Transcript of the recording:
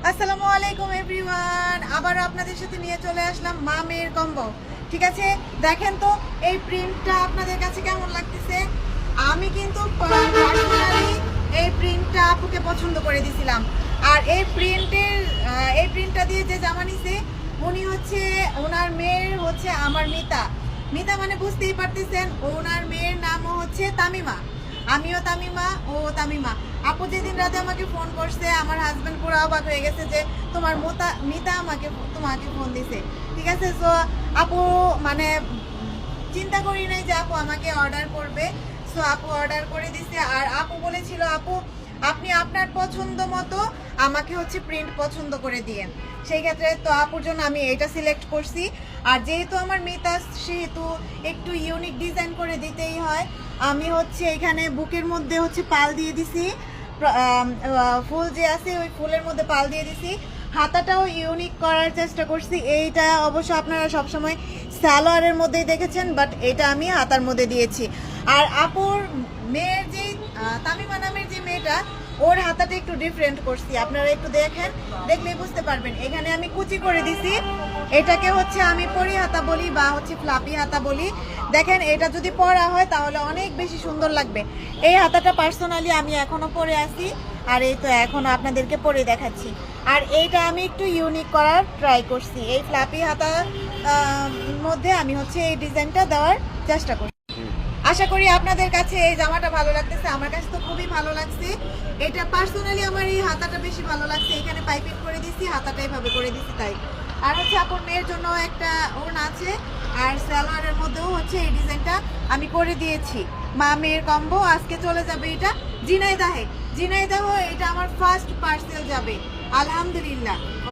আসসালামু আলাইকুম এভরিওয়ান, আবার আপনাদের সাথে নিয়ে চলে আসলাম মা মেয়ের কম্বো। ঠিক আছে, দেখেন তো এই প্রিন্টটা আপনাদের কাছে কেমন লাগতেছে। আমি কিন্তু পার্সোনালি এই প্রিন্টটা আপুকে পছন্দ করে দিয়েছিলাম। আর এই প্রিন্টটা দিয়ে যে জামা নিছে উনি হচ্ছে, ওনার মেয়ের হচ্ছে আমার মিতা। মিতা মানে বুঝতেই পারতেছেন, ওনার মেয়ের নামও হচ্ছে তামিমা। আমিও তামিমা, ও তামিমা। আপু যেদিন রাতে আমাকে ফোন করছে, আমার হাজবেন্ড পুরো অবাক হয়ে গেছে যে তোমার মিতা তোমাকে ফোন দিছে। ঠিক আছে, সো আপু মানে চিন্তা করি নাই যে আপু আমাকে অর্ডার করবে। সো আপু অর্ডার করে দিছে। আর আপু বলেছিল, আপু আপনি আপনার পছন্দ মতো আমাকে হচ্ছে প্রিন্ট পছন্দ করে দিয়েন। সেই ক্ষেত্রে তো আপুর জন্য আমি এটা সিলেক্ট করছি। আর যেহেতু আমার মিতা, সেহেতু একটু ইউনিক ডিজাইন করে দিতেই হয়। আমি হচ্ছে এখানে বুকের মধ্যে হচ্ছে পাল দিয়ে দিছি, ফুল যে আছে ওই ফুলের মধ্যে পাল দিয়ে দিছি। হাতাটাও ইউনিক করার চেষ্টা করছি। এইটা অবশ্য আপনারা সবসময় সালোয়ারের মধ্যেই দেখেছেন, বাট এটা আমি হাতার মধ্যে দিয়েছি। আর আপুর মেয়ের যে তামিমা নামের যে মেয়েটা, ওর হাতাটা একটু ডিফারেন্ট করছি। আপনারা একটু দেখেন, দেখলেই বুঝতে পারবেন। এখানে আমি কুচি করে দিছি। এটাকে হচ্ছে আমি পরি হাতা বলি বা হচ্ছে ফ্লাপি হাতা বলি। দেখেন, এটা যদি পরা হয় তাহলে অনেক বেশি সুন্দর লাগবে। এই হাতাটা পার্সোনালি আমি এখনো পরে আছি, আর এই তো এখনো আপনাদেরকে পরে দেখাচ্ছি। আর এইটা আমি একটু ইউনিক করার ট্রাই করছি। এই ফ্লাপি হাতার মধ্যে আমি হচ্ছে এই ডিজাইনটা দেওয়ার চেষ্টা করছি। আশা করি আপনাদের কাছে এই জামাটা ভালো লাগতেছে। আমার কাছে তো খুবই ভালো লাগছে। এটা পার্সোনালি আমার এই হাতাটা বেশি ভালো লাগছে। এখানে পাইপিং করে দিছি, হাতাটা এভাবে করে দিছি তাই। আর হচ্ছে আপুর মেয়ের জন্য একটা ওড়না আছে, আর সালোয়ারের মধ্যেও হচ্ছে এই ডিজাইনটা আমি করে দিয়েছি। মা মেয়ের কম্বো আজকে চলে যাবে এটা ঝিনাইদহ। এটা আমার ফার্স্ট পার্সেল যাবে, আলহামদুলিল্লাহ।